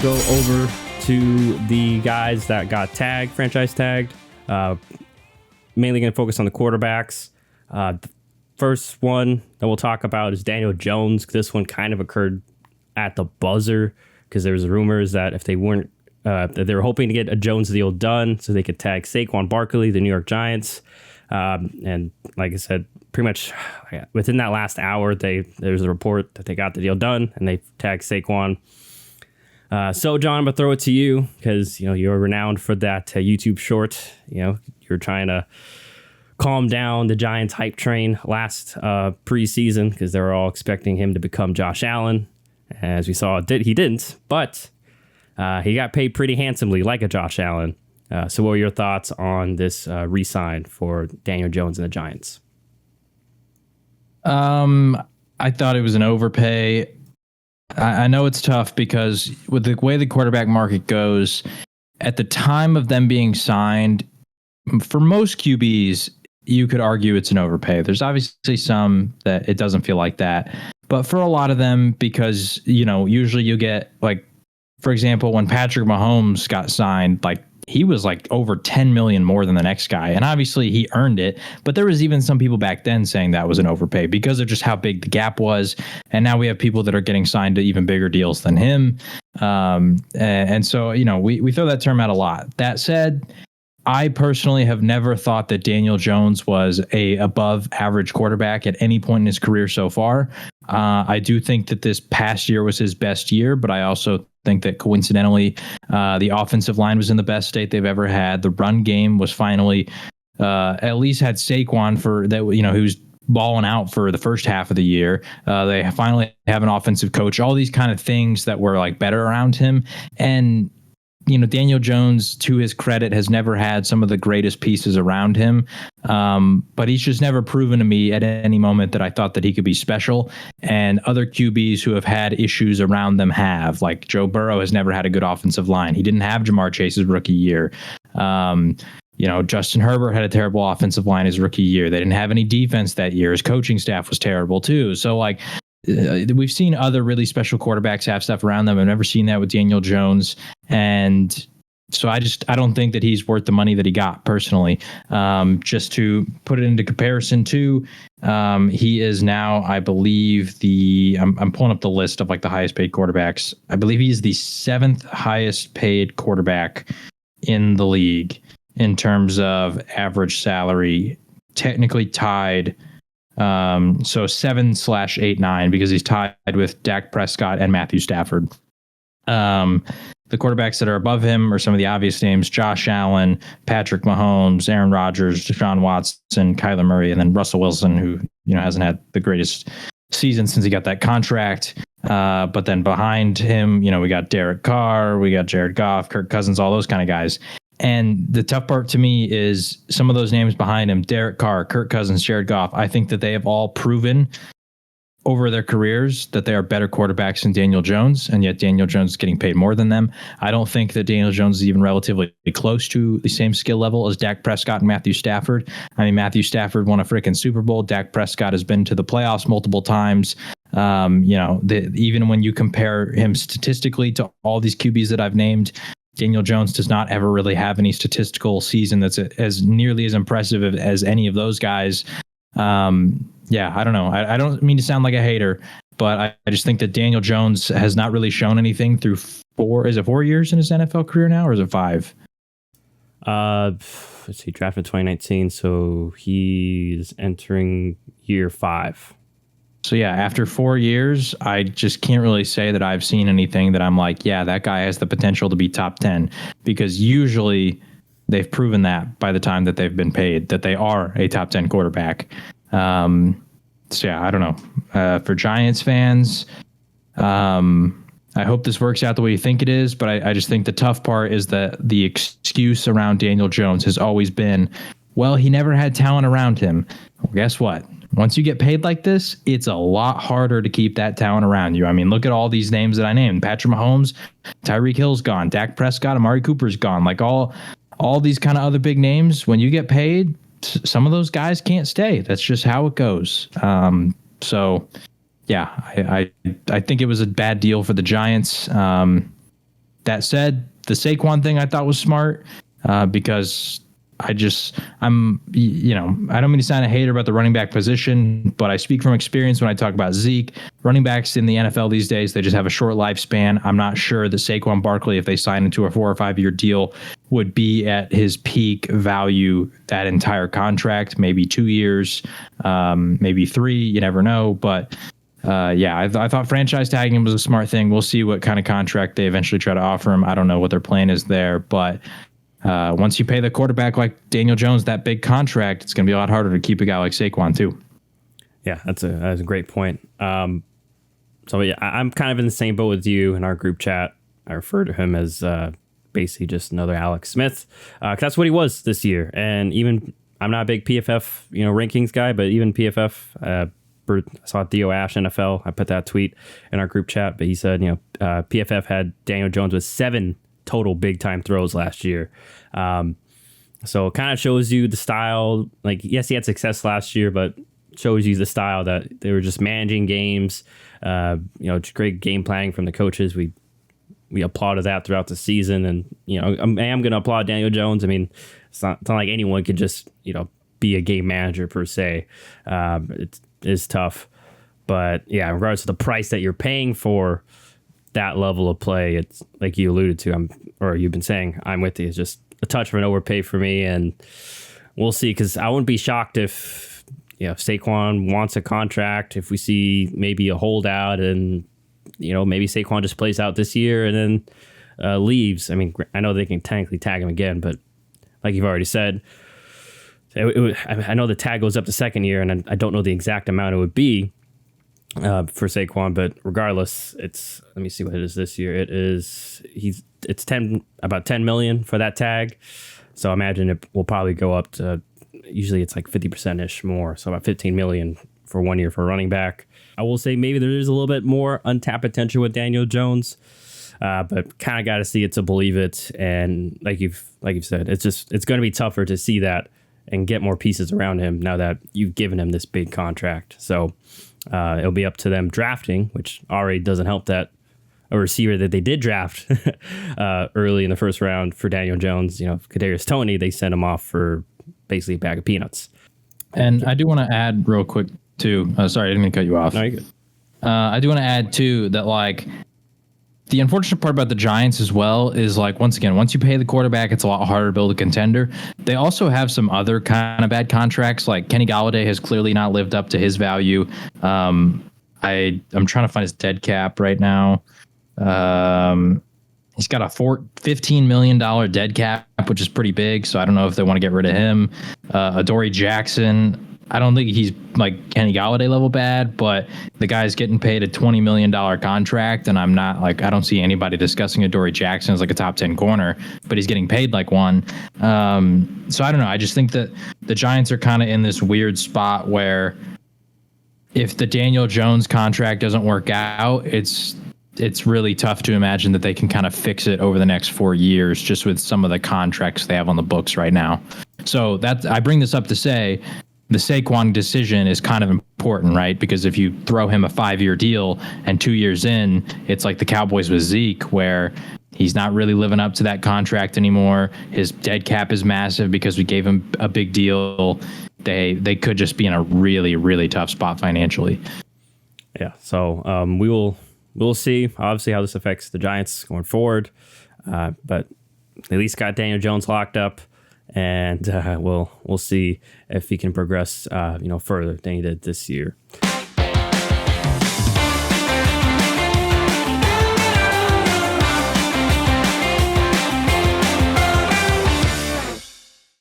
go over to the guys that got franchise tagged. Mainly going to focus on the quarterbacks. The first one that we'll talk about is Daniel Jones. This one kind of occurred at the buzzer because there was rumors that if they weren't, that they were hoping to get a Jones deal done so they could tag Saquon Barkley, the New York Giants. And like I said, pretty much within that last hour, there's a report that they got the deal done and they tagged Saquon. So John, I'm gonna throw it to you because you're renowned for that YouTube short. You're trying to calm down the Giants hype train last preseason because they were all expecting him to become Josh Allen. As we saw, he didn't, but he got paid pretty handsomely like a Josh Allen. So what are your thoughts on this re-sign for Daniel Jones and the Giants? I thought it was an overpay. I know it's tough because with the way the quarterback market goes, at the time of them being signed, for most QBs, you could argue it's an overpay. There's obviously some that it doesn't feel like that. But for a lot of them, because, usually you get, like, for example, when Patrick Mahomes got signed, like, he was like over 10 million more than the next guy. And obviously he earned it. But there was even some people back then saying that was an overpay because of just how big the gap was. And now we have people that are getting signed to even bigger deals than him. And so, we throw that term out a lot. That said, I personally have never thought that Daniel Jones was a above average quarterback at any point in his career so far. I do think that this past year was his best year, but I also think that coincidentally, the offensive line was in the best state they've ever had. The run game was finally, at least had Saquon for that, who's balling out for the first half of the year. They finally have an offensive coach, all these kind of things that were like better around him. And Daniel Jones, to his credit, has never had some of the greatest pieces around him. But he's just never proven to me at any moment that I thought that he could be special. And other QBs who have had issues around them have. Like Joe Burrow has never had a good offensive line. He didn't have Jamar Chase's rookie year. Justin Herbert had a terrible offensive line his rookie year. They didn't have any defense that year. His coaching staff was terrible too. So we've seen other really special quarterbacks have stuff around them. I've never seen that with Daniel Jones. And so I don't think that he's worth the money that he got personally. Just to put it into comparison too, he is now, I believe I'm pulling up the list of like the highest paid quarterbacks. I believe he's the 7th highest paid quarterback in the league in terms of average salary, technically tied. So 7/8/9 because he's tied with Dak Prescott and Matthew Stafford. The quarterbacks that are above him are some of the obvious names: Josh Allen, Patrick Mahomes, Aaron Rodgers, Deshaun Watson, Kyler Murray, and then Russell Wilson, who hasn't had the greatest season since he got that contract. But then behind him, we got Derek Carr, we got Jared Goff, Kirk Cousins, all those kind of guys. And the tough part to me is some of those names behind him: Derek Carr, Kirk Cousins, Jared Goff. I think that they have all proven over their careers that they are better quarterbacks than Daniel Jones, and yet Daniel Jones is getting paid more than them. I don't think that Daniel Jones is even relatively close to the same skill level as Dak Prescott and Matthew Stafford. I mean, Matthew Stafford won a freaking Super Bowl. Dak Prescott has been to the playoffs multiple times. Even when you compare him statistically to all these QBs that I've named, Daniel Jones does not ever really have any statistical season that's as nearly as impressive as any of those guys. I don't know. I don't mean to sound like a hater, but I just think that Daniel Jones has not really shown anything through 4 years in his NFL career now, or is it 5? Let's see, drafted 2019, so he's entering year 5. So yeah, after 4 years, I just can't really say that I've seen anything that I'm like, yeah, that guy has the potential to be top 10, because usually they've proven that by the time that they've been paid that they are a top 10 quarterback. So yeah, I don't know. For Giants fans, I hope this works out the way you think it is, but I just think the tough part is that the excuse around Daniel Jones has always been, well, he never had talent around him. Well, guess what? Once you get paid like this, it's a lot harder to keep that talent around you. I mean, look at all these names that I named: Patrick Mahomes, Tyreek Hill's gone, Dak Prescott, Amari Cooper's gone. Like all these kind of other big names, when you get paid, some of those guys can't stay. That's just how it goes. So yeah, I think it was a bad deal for the Giants. That said, the Saquon thing I thought was smart because I don't mean to sound a hater about the running back position, but I speak from experience when I talk about Zeke. Running backs in the NFL these days, they just have a short lifespan. I'm not sure that Saquon Barkley, if they sign into a 4 or 5 year deal, would be at his peak value that entire contract. Maybe 2 years, maybe 3. You never know. But I thought franchise tagging him was a smart thing. We'll see what kind of contract they eventually try to offer him. I don't know what their plan is there, but once you pay the quarterback like Daniel Jones that big contract, it's going to be a lot harder to keep a guy like Saquon too. Yeah, that's a great point. I'm kind of in the same boat with you in our group chat. I refer to him as basically just another Alex Smith. 'Cause that's what he was this year. And even I'm not a big PFF rankings guy, but even PFF. I saw Theo Ash NFL. I put that tweet in our group chat, but he said PFF had Daniel Jones with 7 total big time throws last year. So it kind of shows you the style. Like, yes, he had success last year, but shows you the style that they were just managing games. Great game planning from the coaches. We applauded that throughout the season, and I am going to applaud Daniel Jones. I mean, it's not like anyone could just be a game manager per se. It is tough, but yeah, in regards to the price that you're paying for that level of play, it's like you alluded to, you've been saying, I'm with you. It's just a touch of an overpay for me, and we'll see. Because I wouldn't be shocked if Saquon wants a contract. If we see maybe a holdout, and maybe Saquon just plays out this year and then leaves. I mean, I know they can technically tag him again, but like you've already said, I know the tag goes up the second year, and I don't know the exact amount it would be for Saquon, but regardless, let me see what it is this year. It's about 10 million for that tag. So I imagine it will probably go up to, usually it's like 50% ish more. So about 15 million for 1 year for a running back. I will say maybe there is a little bit more untapped potential with Daniel Jones, but kind of got to see it to believe it. And like you've said, it's going to be tougher to see that and get more pieces around him now that you've given him this big contract. So it'll be up to them drafting, which already doesn't help that a receiver that they did draft early in the first round for Daniel Jones, Kadarius Toney, they sent him off for basically a bag of peanuts. And I do want to add real quick too. Sorry, I didn't mean to cut you off. No, you're good. I do want to add too that the unfortunate part about the Giants as well is once you pay the quarterback, it's a lot harder to build a contender. They also have some other kind of bad contracts. Like Kenny Golladay has clearly not lived up to his value. I'm trying to find his dead cap right now. He's got a $15 million dead cap, which is pretty big. So I don't know if they want to get rid of him. Adoree Jackson, I don't think he's like Kenny Golladay level bad, but the guy's getting paid a $20 million contract, and I'm not I don't see anybody discussing Adoree Jackson as like a top 10 corner, but he's getting paid like one. So I don't know. I just think that the Giants are kind of in this weird spot where if the Daniel Jones contract doesn't work out, it's really tough to imagine that they can kind of fix it over the next 4 years just with some of the contracts they have on the books right now. So I bring this up to say the Saquon decision is kind of important, right? Because if you throw him a 5-year deal and 2 years in, it's like the Cowboys with Zeke, where he's not really living up to that contract anymore. His dead cap is massive because we gave him a big deal. They could just be in a really, really tough spot financially. Yeah. So we'll see obviously how this affects the Giants going forward. But at least got Daniel Jones locked up. And we'll see if he can progress, further than he did this year.